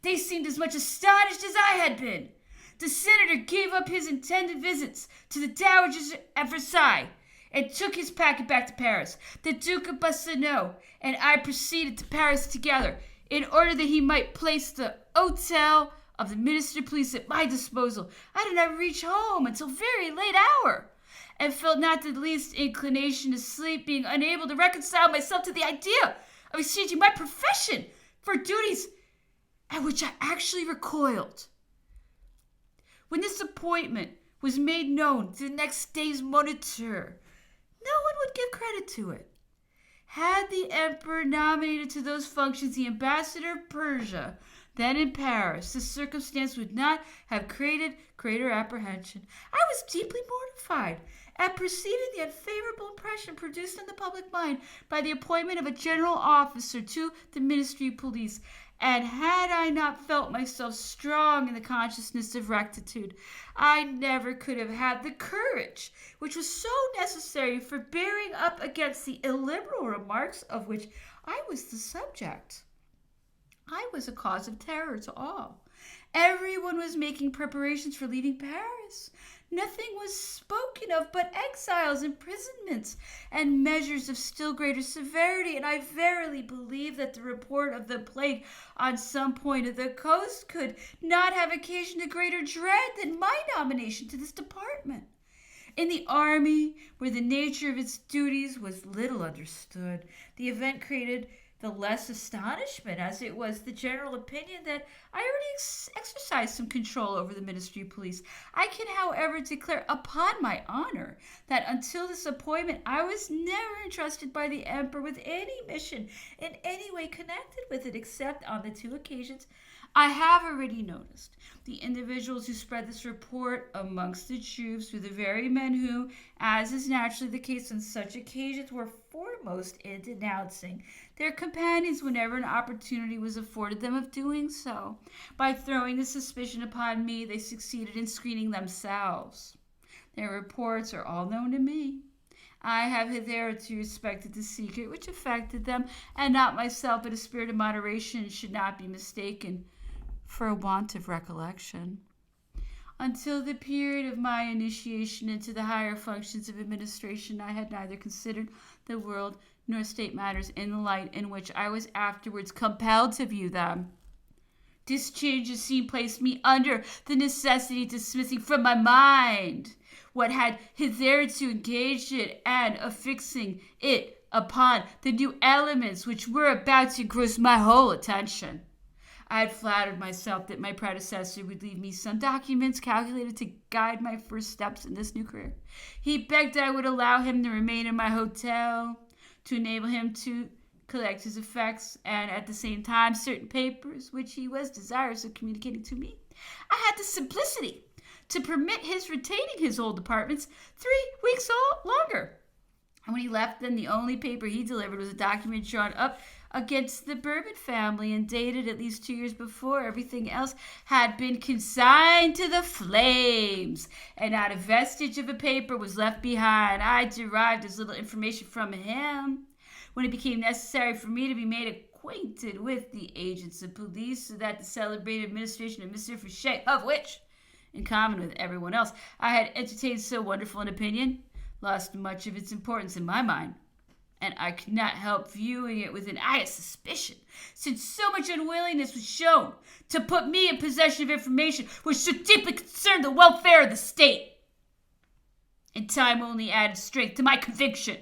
They seemed as much astonished as I had been. The senator gave up his intended visits to the dowagers at Versailles and took his packet back to Paris. The Duke of Bassano and I proceeded to Paris together in order that he might place the hotel of the Minister of Police at my disposal. I did not reach home until very late hour, and felt not the least inclination to sleep, being unable to reconcile myself to the idea of exchanging my profession for duties at which I actually recoiled. When this appointment was made known to the next day's Moniteur, no one would give credit to it. Had the emperor nominated to those functions the ambassador of Persia, then in Paris, the circumstance would not have created greater apprehension. I was deeply mortified at perceiving the unfavorable impression produced on the public mind by the appointment of a general officer to the Ministry of Police, and had I not felt myself strong in the consciousness of rectitude, I never could have had the courage which was so necessary for bearing up against the illiberal remarks of which I was the subject. I was a cause of terror to all. Everyone was making preparations for leaving Paris. Nothing was spoken of but exiles, imprisonments, and measures of still greater severity, and I verily believe that the report of the plague on some point of the coast could not have occasioned a greater dread than my nomination to this department. In the army, where the nature of its duties was little understood, the event created the less astonishment, as it was the general opinion that I already exercised some control over the Ministry of Police. I can, however, declare upon my honor that until this appointment I was never entrusted by the emperor with any mission in any way connected with it, except on the 2 occasions I have already noticed. The individuals who spread this report amongst the troops were the very men who, as is naturally the case on such occasions, were foremost in denouncing their companions whenever an opportunity was afforded them of doing so. By throwing the suspicion upon me, they succeeded in screening themselves. Their reports are all known to me. I have hitherto respected the secret which affected them, and not myself, but a spirit of moderation should not be mistaken for a want of recollection. Until the period of my initiation into the higher functions of administration, I had neither considered the world nor state matters in the light in which I was afterwards compelled to view them. This change of scene placed me under the necessity of dismissing from my mind what had hitherto engaged it, and affixing it upon the new elements which were about to engross my whole attention. I had flattered myself that my predecessor would leave me some documents calculated to guide my first steps in this new career. He begged I would allow him to remain in my hotel, to enable him to collect his effects, and at the same time certain papers which he was desirous of communicating to me. I had the simplicity to permit his retaining his old apartments 3 weeks longer. And when he left them, the only paper he delivered was a document drawn up against the Bourbon family and dated at least 2 years before. Everything else had been consigned to the flames, and not a vestige of a paper was left behind. I derived as little information from him. When it became necessary for me to be made acquainted with the agents of police, so that the celebrated administration of Monsieur Fouché, of which, in common with everyone else, I had entertained so wonderful an opinion, lost much of its importance in my mind. And I could not help viewing it with an eye of suspicion, since so much unwillingness was shown to put me in possession of information which so deeply concerned the welfare of the state. And time only added strength to my conviction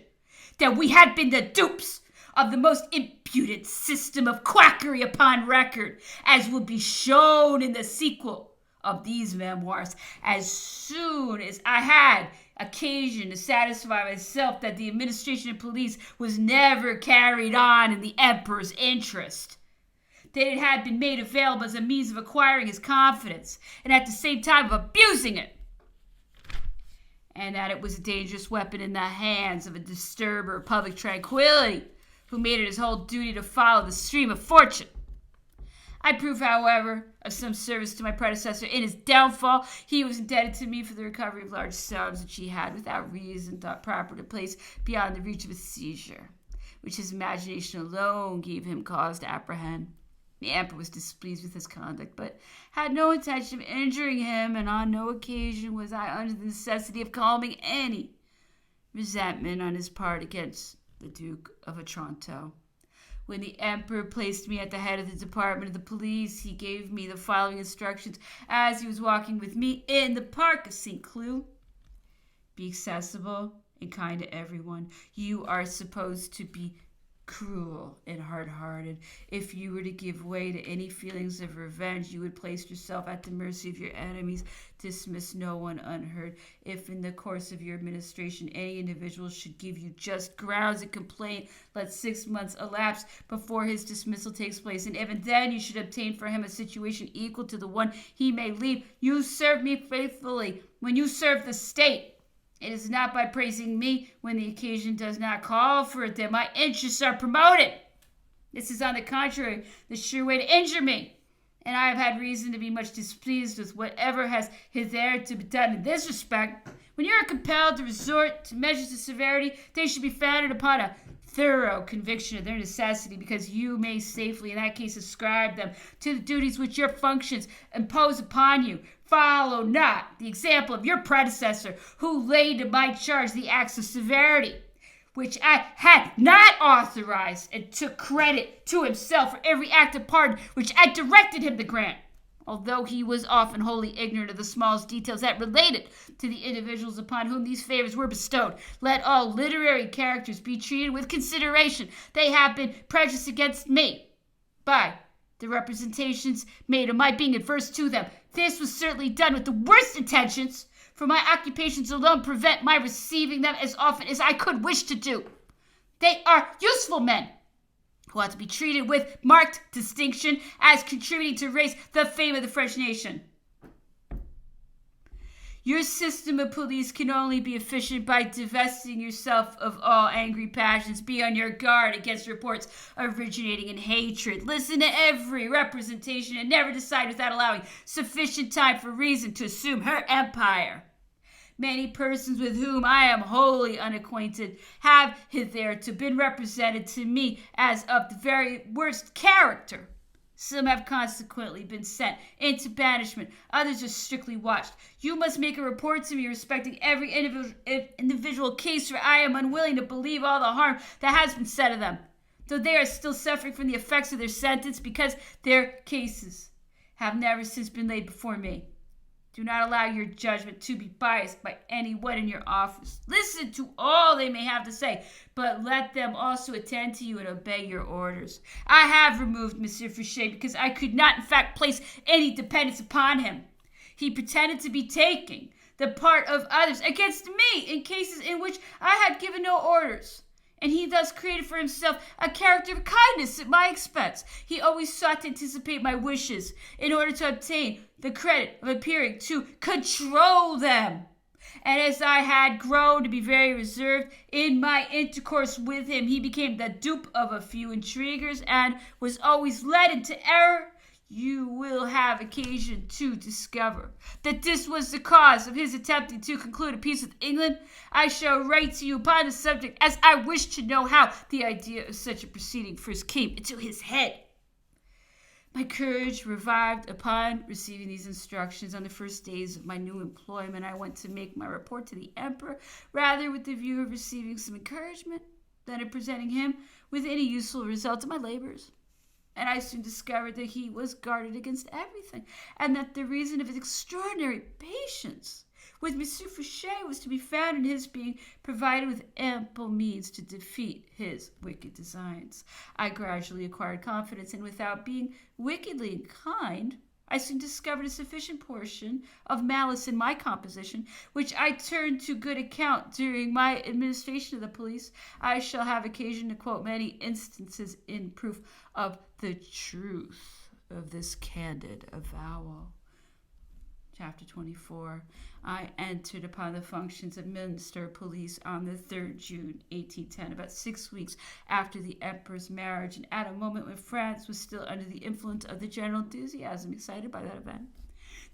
that we had been the dupes of the most impudent system of quackery upon record, as will be shown in the sequel of these memoirs, as soon as I had occasion to satisfy myself that the administration of police was never carried on in the emperor's interest, that it had been made available as a means of acquiring his confidence and at the same time of abusing it, and that it was a dangerous weapon in the hands of a disturber of public tranquility who made it his whole duty to follow the stream of fortune. I prove, however, of some service to my predecessor in his downfall. He was indebted to me for the recovery of large sums which he had, without reason, thought proper to place beyond the reach of a seizure, which his imagination alone gave him cause to apprehend. The emperor was displeased with his conduct, but had no intention of injuring him, and on no occasion was I under the necessity of calming any resentment on his part against the Duke of Otranto. When the emperor placed me at the head of the department of the police, he gave me the following instructions as he was walking with me in the park of St. Cloud. Be accessible and kind to everyone. You are supposed to be cruel and hard-hearted. If you were to give way to any feelings of revenge, you would place yourself at the mercy of your enemies. Dismiss no one unheard. If in the course of your administration any individual should give you just grounds of complaint, let 6 months elapse before his dismissal takes place, and even then you should obtain for him a situation equal to the one he may leave. You serve me faithfully when you serve the state. It is not by praising me when the occasion does not call for it that my interests are promoted. This is, on the contrary, the sure way to injure me, and I have had reason to be much displeased with whatever has hitherto been done in this respect. When you are compelled to resort to measures of severity, they should be founded upon a thorough conviction of their necessity, because you may safely in that case ascribe them to the duties which your functions impose upon you. Follow not the example of your predecessor, who laid to my charge the acts of severity which I had not authorized, and took credit to himself for every act of pardon which I directed him to grant, although he was often wholly ignorant of the smallest details that related to the individuals upon whom these favors were bestowed. Let all literary characters be treated with consideration. They have been prejudiced against me by the representations made of my being adverse to them. This was certainly done with the worst intentions, for my occupations alone prevent my receiving them as often as I could wish to do. They are useful men, who ought to be treated with marked distinction as contributing to raise the fame of the French nation. Your system of police can only be efficient by divesting yourself of all angry passions. Be on your guard against reports originating in hatred. Listen to every representation and never decide without allowing sufficient time for reason to assume her empire. Many persons with whom I am wholly unacquainted have hitherto been represented to me as of the very worst character. Some have consequently been sent into banishment. Others are strictly watched. You must make a report to me respecting every individual case, for I am unwilling to believe all the harm that has been said of them, though they are still suffering from the effects of their sentence, because their cases have never since been laid before me. Do not allow your judgment to be biased by anyone in your office. Listen to all they may have to say, but let them also attend to you and obey your orders. I have removed Monsieur Fouché because I could not in fact place any dependence upon him. He pretended to be taking the part of others against me in cases in which I had given no orders, and he thus created for himself a character of kindness at my expense. He always sought to anticipate my wishes in order to obtain the credit of appearing to control them. And as I had grown to be very reserved in my intercourse with him, he became the dupe of a few intriguers and was always led into error. You will have occasion to discover that this was the cause of his attempting to conclude a peace with England. I shall write to you upon the subject, as I wish to know how the idea of such a proceeding first came into his head. My courage revived upon receiving these instructions. On the first days of my new employment, I went to make my report to the emperor, rather with the view of receiving some encouragement than of presenting him with any useful result of my labors. And I soon discovered that he was guarded against everything, and that the reason of his extraordinary patience with M. Fouché was to be found in his being provided with ample means to defeat his wicked designs. I gradually acquired confidence, and without being wickedly inclined, I soon discovered a sufficient portion of malice in my composition, which I turned to good account during my administration of the police. I shall have occasion to quote many instances in proof of the truth of this candid avowal. Chapter 24. I entered upon the functions of Minister of Police on the 3rd June, 1810, about 6 weeks after the Emperor's marriage, and at a moment when France was still under the influence of the general enthusiasm excited by that event.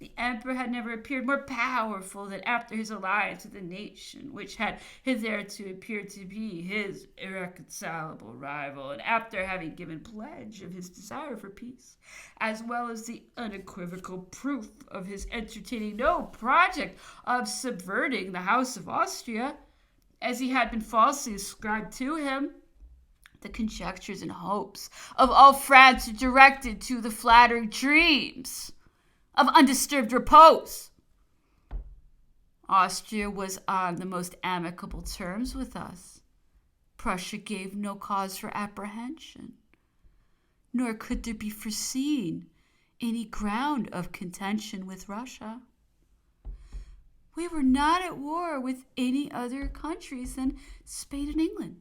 The Emperor had never appeared more powerful than after his alliance with the nation, which had hitherto appeared to be his irreconcilable rival, and after having given pledge of his desire for peace, as well as the unequivocal proof of his entertaining no project of subverting the House of Austria, as he had been falsely ascribed to him. The conjectures and hopes of all France are directed to the flattering dreams of undisturbed repose. Austria was on the most amicable terms with us. Prussia gave no cause for apprehension, nor could there be foreseen any ground of contention with Russia. We were not at war with any other countries than Spain and England.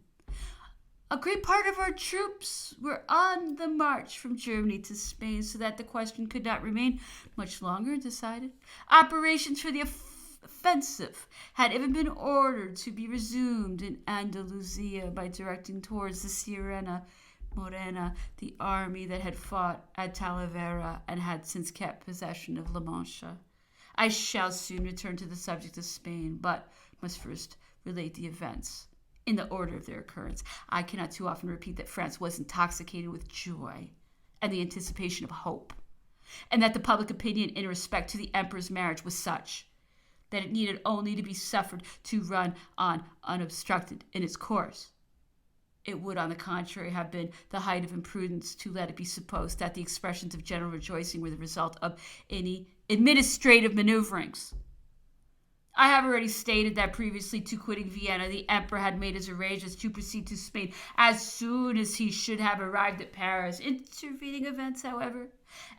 A great part of our troops were on the march from Germany to Spain, so that the question could not remain much longer undecided. Operations for the offensive had even been ordered to be resumed in Andalusia by directing towards the Sierra Morena the army that had fought at Talavera and had since kept possession of La Mancha. I shall soon return to the subject of Spain, but must first relate the events in the order of their occurrence. I cannot too often repeat that France was intoxicated with joy and the anticipation of hope, and that the public opinion in respect to the Emperor's marriage was such that it needed only to be suffered to run on unobstructed in its course. It would, on the contrary, have been the height of imprudence to let it be supposed that the expressions of general rejoicing were the result of any administrative maneuverings. I have already stated that previously to quitting Vienna, the Emperor had made his arrangements to proceed to Spain as soon as he should have arrived at Paris. Intervening events, however,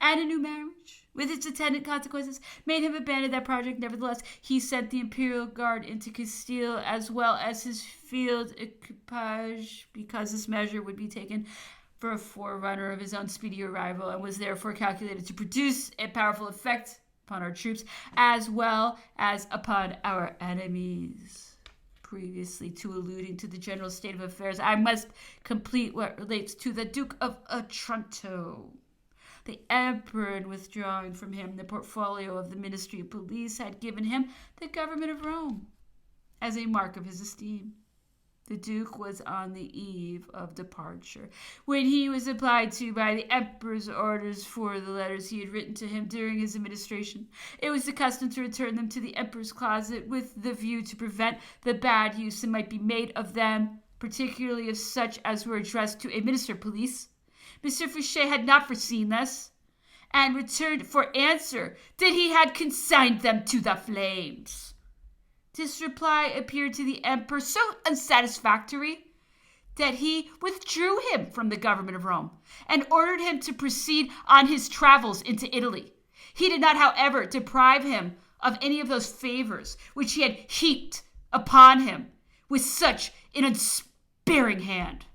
and a new marriage, with its attendant consequences, made him abandon that project. Nevertheless, he sent the Imperial Guard into Castile, as well as his field equipage, because this measure would be taken for a forerunner of his own speedy arrival, and was therefore calculated to produce a powerful effect upon our troops, as well as upon our enemies. Previously to alluding to the general state of affairs, I must complete what relates to the Duke of Otranto. The Emperor, in withdrawing from him the portfolio of the Ministry of Police, had given him the government of Rome as a mark of his esteem. The Duke was on the eve of departure when he was applied to by the Emperor's orders for the letters he had written to him during his administration. It was the custom to return them to the Emperor's closet with the view to prevent the bad use that might be made of them, particularly of such as were addressed to a minister of police. M. Fouché had not foreseen this, and returned for answer that he had consigned them to the flames. This reply appeared to the Emperor so unsatisfactory that he withdrew him from the government of Rome and ordered him to proceed on his travels into Italy. He did not, however, deprive him of any of those favors which he had heaped upon him with such an unsparing hand.